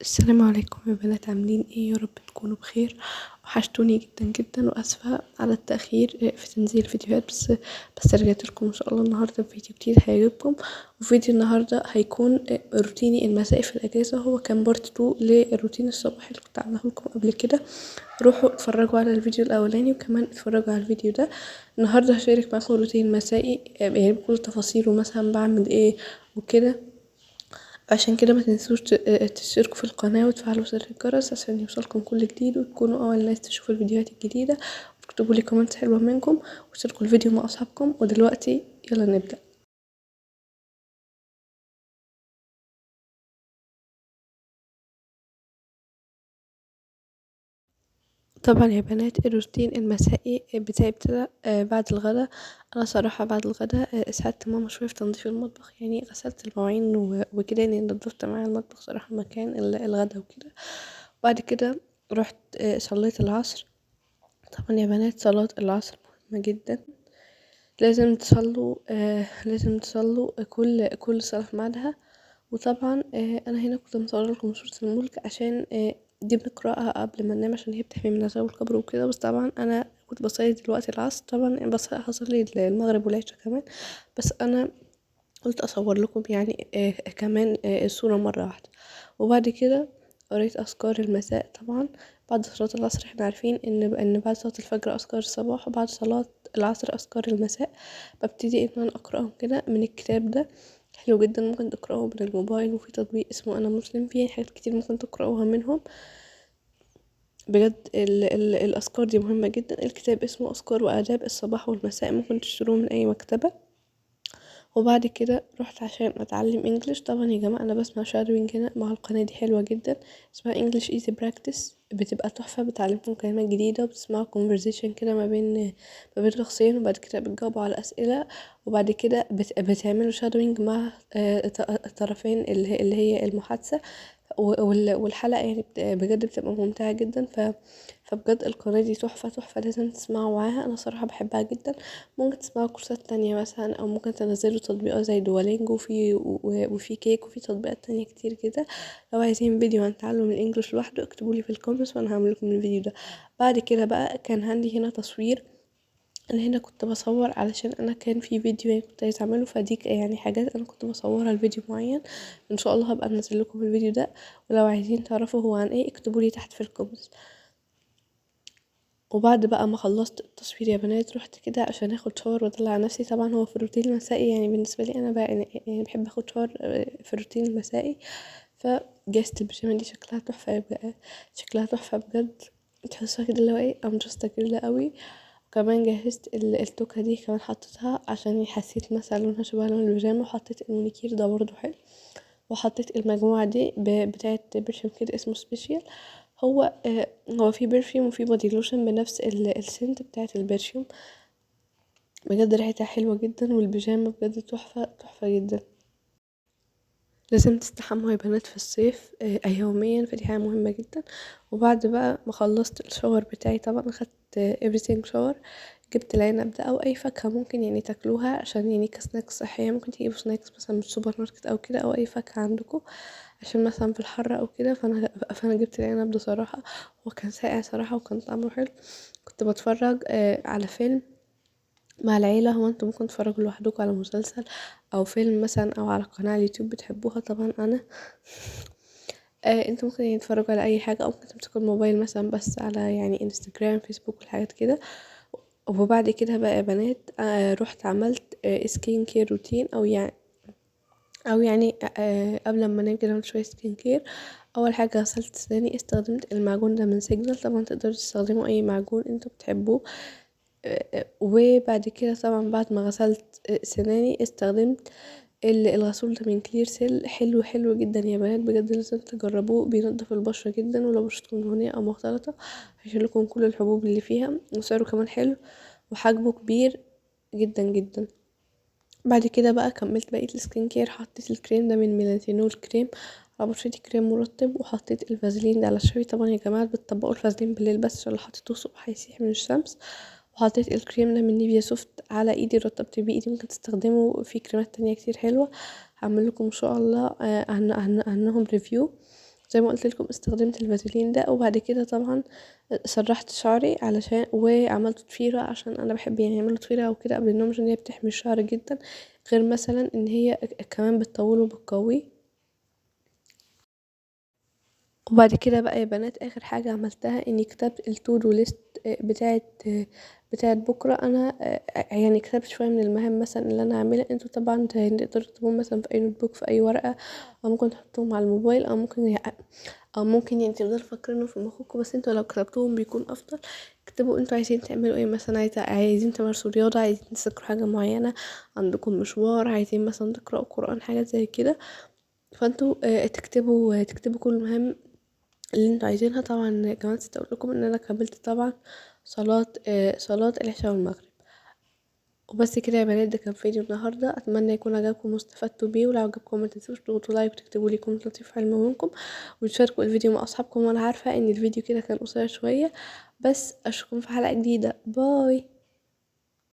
السلام عليكم يا بنات، عاملين ايه؟ يا رب تكونوا بخير. وحشتوني جدا جدا، واسفة على التأخير في تنزيل الفيديوهات. بس رجعت لكم ان شاء الله النهارده بفيديو جديد هيعجبكم. وفيديو النهارده هيكون روتيني المسائي في الاجازة. هو كان بارت 2 للروتين الصباحي اللي كنت عاملاه لكم قبل كده. روحوا اتفرجوا على الفيديو الاولاني وكمان اتفرجوا على الفيديو ده. النهارده هشارك معاكم روتين مسائي، يعني بكل تفاصيله، مثلا بعمل ايه وكده. عشان كده ما تنسوش تشتركوا في القناة وتفعلوا زر الجرس عشان يوصلكم كل جديد وتكونوا اول ناس تشوفوا الفيديوهات الجديدة. وتكتبوا لي كومنتس حلوة منكم وتشاركوا الفيديو مع اصحابكم. ودلوقتي يلا نبدأ. طبعا يا بنات، الروتين المسائي بتاعي ابتدى بعد الغدا. انا صراحة بعد الغدا ساعدت ماما شوية في تنظيف المطبخ، يعني غسلت المواعين وكده، يعني نضفت معايا المطبخ صراحة مكان الغدا وكده. وبعد كده رحت صليت العصر. طبعا يا بنات، صلاة العصر مهمة جدا. لازم تصلوا كل صلاة في ميعادها. وطبعا انا هنا كنت مصورة لكم سورة الملك عشان دي بنقرأها قبل ما ننام عشان هي بتحمي من عذاب القبر وكده. بس طبعا انا كنت بصلي دلوقتي العصر، طبعا بس هصلي المغرب والعشاء كمان. بس انا قلت اصور لكم يعني كمان الصورة مرة واحدة. وبعد كده قريت اذكار المساء. طبعا بعد صلاة العصر احنا عارفين ان بعد صلاة الفجر اذكار الصباح، وبعد صلاة العصر اذكار المساء. ببتدي ان انا اقراهم كده من الكتاب ده. حلو جدا، ممكن تقرأه من الموبايل، وفي تطبيق اسمه انا مسلم فيه حاجات كتير ممكن تقرأوها منهم. بجد ال الاذكار دي مهمة جدا. الكتاب اسمه اذكار وآداب الصباح والمساء، ممكن تشتروه من اي مكتبة. وبعد كده رحت عشان اتعلم انجليش. طبعا يا جماعه انا بسمع شادوينج هنا مع القناه دي، حلوه جدا. اسمها انجليش ايزي براكتس، بتبقى تحفه، بتعلمكم كلمات جديده وبتسمعوا conversation كده ما بين شخصين، وبعد كده بتجاوبوا على اسئله. وبعد كده بتعملوا شادوينج مع الطرفين اللي هي المحادثه. والحلقة يعني بجد بتبقى ممتعة جدا. فبجد القناة دي تحفة تحفة، لازم تسمعوا معاها. أنا صراحة بحبها جدا. ممكن تسمعوا كورسات تانية مثلا، أو ممكن تنزلوا تطبيقات زي دوالينجو وفي كيك، وفي تطبيقات تانية كتير كده. لو عايزين فيديو عن تعلم الإنجليش لوحده اكتبولي في الكومنتس وأنا هعمل لكم الفيديو ده. بعد كده بقى كان عندي هنا تصوير. انا هنا كنت بصور علشان انا كان في فيديو يعني كنت عايزه اعمله، فدي يعني حاجات انا كنت بصورها لفيديو معين. ان شاء الله هبقى انزل لكم الفيديو ده. ولو عايزين تعرفوا هو عن ايه اكتبوا لي تحت في الكومنتس. وبعد بقى ما خلصت التصوير يا بنات، رحت كده عشان اخد شاور وادلع نفسي. طبعا هو في الروتين المسائي، يعني بالنسبه لي انا بقى يعني بحب اخد شاور في الروتين المسائي. فجهزت البيجامه دي، شكلها تحفه بقى، شكلها تحفه بجد. تحسها كده اللي هو ايه، ام جاست كده قوي. وكمان جهزت التوكة دي كمان حطيتها عشان حسيت مثلا لونها شبه لون البيجامة. وحطيت المونيكير ده برضو حلو. وحطيت المجموعة دي بتاعة برفيوم كده اسمه سبيشال. هو في برفيوم وفي بودي لوشن بنفس السنت بتاعة البرفيوم. بجد ريحتها حلوة جدا، والبيجامة بجد تحفة تحفة جدا. لازم تستحموا يا بنات في الصيف يوميا، فدي حاجة مهمة جدا. وبعد بقى ما خلصت الشاور بتاعي، طبعا اخدت everything shower. جبت العنب ده او اي فاكهة ممكن يعني تاكلوها، عشان يعني كسناكس صحية. ممكن تجيبوا سناكس مثلا من السوبر ماركت او كده، او اي فاكهة عندكم عشان مثلا في الحر او كده. فانا جبت العنب ده صراحة. وكان ساقع صراحة وكان طعمه حلو. كنت بتفرج على فيلم مع العيلة. هو انتوا ممكن تتفرجوا لوحدكم على مسلسل او فيلم مثلا، او على قناة على اليوتيوب بتحبوها. طبعا انا انتوا ممكن يعني تتفرجوا على اي حاجة، او ممكن تمسكوا الموبايل مثلا بس على يعني انستجرام فيسبوك والحاجات كده. وبعد كده بقى يا بنات رحت عملت سكين كير روتين، او يعني قبل ما انام كده عملت شوية سكين كير. اول حاجة غسلت سناني، استخدمت المعجون ده من سيجنال. طبعا تقدروا تستخدموا اي معجون انتوا بتحبوه. وبعد كده طبعا بعد ما غسلت سناني استخدمت الغسول ده من كلير سيل. حلو حلو جدا يا بنات، بجد لازم تجربوه. بينضف البشرة جدا، ولو بشرتكم دهنية او مختلطة هيشيل لكم كل الحبوب اللي فيها. وسعره كمان حلو، وحجمه كبير جدا جدا. بعد كده بقى كملت بقية السكين كير. حطيت الكريم ده من ميلانثينول كريم على بشرتي، كريم مرطب. وحطيت الفازلين ده على شوي. طبعا يا جماعة بتطبقوا الفازلين بالليل بس، عشان لو حطيتوه الصبح هيسيح من الشمس. وحطيت الكريم ده من نيفيا سوفت على ايدي، رطبت بيه ايدي. ممكن تستخدموا في كريمات تانية كتير حلوة. هعمل لكم ان شاء الله عنهم ريفيو. زي ما قلت لكم استخدمت الفازلين ده، وبعد كده طبعا سرحت شعري علشان وعملت ضفيرة عشان انا بحب يعني اعمل ضفيرة او كده قبل النوم عشان هي بتحمي الشعر جدا، غير مثلا ان هي كمان بتطوله وبتقويه. وبعد كده بقى يا بنات اخر حاجة عملتها اني كتبت التو دو ليست بتاعت بكرة. انا يعني كتبت شوية من المهام مثلا اللي انا هعملها. انتوا طبعا تقدروا تكتبوهم مثلا في اي نوت بوك في اي ورقة، او ممكن تحطوهم على الموبايل، او ممكن يعني تفضلوا فاكرينه في مخكم، بس انتوا لو كتبتوهم بيكون افضل. اكتبوا انتوا عايزين تعملوا ايه، مثلا عايزين تمارسوا رياضة، عايزين تذاكروا حاجة معينة، عندكم مشوار، عايزين مثلا تقرأوا قرآن، حاجات زي كده. فانتوا تكتبوا كل المهام اللي انتوا عايزينها. طبعا كمان نسيت اقول لكم ان انا كملت طبعا صلاة العشاء والمغرب. وبس كده يا بنات، ده كان فيديو النهارده، اتمنى يكون عجبكم واستفدتوا بيه. ولو عجبكم ما تنسوش تضغطوا لايك وتكتبوا لي كومنت لطيف حلو منكم، وتشاركوا الفيديو مع اصحابكم. وانا عارفه ان الفيديو كده كان قصير شويه، بس اشوفكم في حلقه جديده. باي.